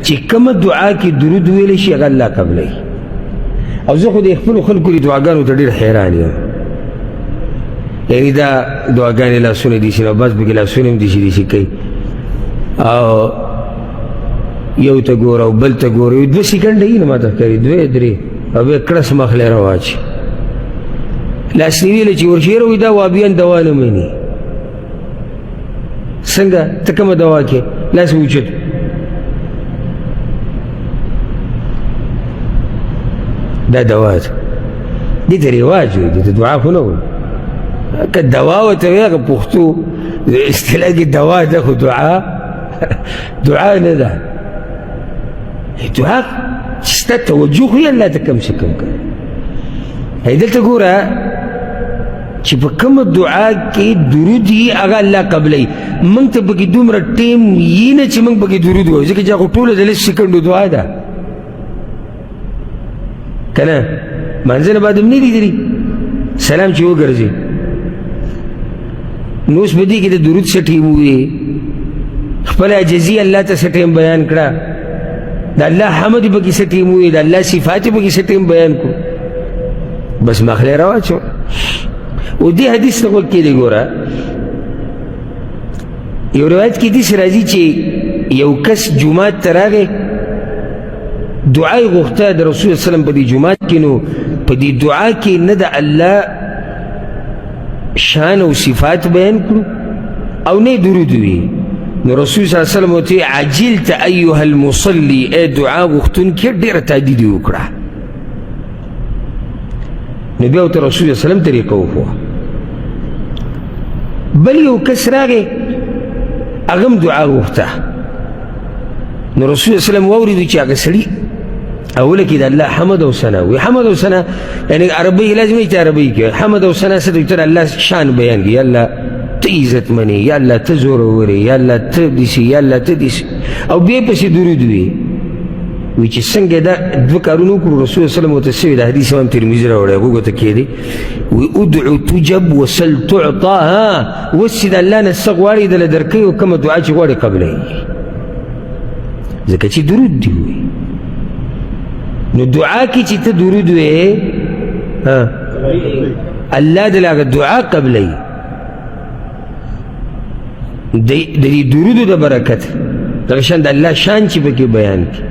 چې کومه دعا کې درود ویلی شي هغه الله قبلوي. او زه خو د خپلو خلکو د دعاګانو ته ډېر حیران یم. یعنې دا دعاګانې لاسونه دي شي نو بس پکې لاسونه هم دي کوي او یو ته ګوره او بل ته ګوره یو 2 سیکنډه یي نه ماته ښکاري 2 3 او بیا کړس مخلی راواچي لاس نیویله چې ورشي روي دا وابیان دوا نه مني. څنګه ته کومه دوا کې لاس اوچت دا دوا ده دې ته رواج وي دې ته دعا خو نه وایي. که دوا ورته وایي هغه پښتو اصطلاح کې دوا ده خو دعا نه ده. دعا چې ستا توجه خو یې الله ته کم څه کم کوي. دلته ګوره چې په کومه دعا کې درود یي هغه الله قبلوي. موږ ته پکې دومره ټیم یي نه چې موږ پکې درود وایو ځکه چې هغه ټوله د 20 سیکنډو دعا ده که نه. مانځه نه بعد هم نه لیدلي سلام چې وګرځي نو اوس په دې کې د درود څه ټیم ووایې خپل عجزي الله ته څه ټیم بیان کړه د الله حمد پکې څه ټیم ووایې د الله صفات پکې څه ټیم بیان کړو بس مخلی راواچو. او دې حدیث ته غوږ کېدی ګوره یو روایت کې داسې راځي چې یو کس جومات ته راغی دعا یې غوښته د رسول صلی وسلم په دې جومات کې نو په دې دعا کې نه د الله شان او صفات بیان کړو او نه درود وي نو رسول صلی الله علیه وسلم ورته عجلت ایها المصلي ای دعا غوښتونکي ډېره تهدید یې وکړه. نو بیا ورته رسول صلی الله علیه وسلم طریقه وښوه. بل یو کس راغی هغه هم دعا غوښته نو رسول صلی الله علیه وسلم واورېدو چې هغه سړي اوله کې د الله حمد او ثنا وي. حمد او ثنا یعنی عربي لازم یې عربي کې حمد او ثنا څه دي؟ الله شان بیان کوي. یا الله ته عزت منې یا الله ته زورور یې یا الله ته داسې یا الله ته داسې او بیا پسې درود وي چې څنګه دا 2 کارونه وکړو. رسول الله صلی الله علیه وسلم ورته سوي د حدیث امام ترمذي راوړی هغو ته کېدی وي ادعو تجب وسل تعطا. وسې د الله نه څه غواړې دله درکوي او کومه دعا چې غواړې قبلوي ځکه چې درود دي وي. نو دعا کې چې ته درود وې الله دله هغه دعا قبلوي. د دې درودو د برکت دغه شان د الله شان چې پکې بیان کړي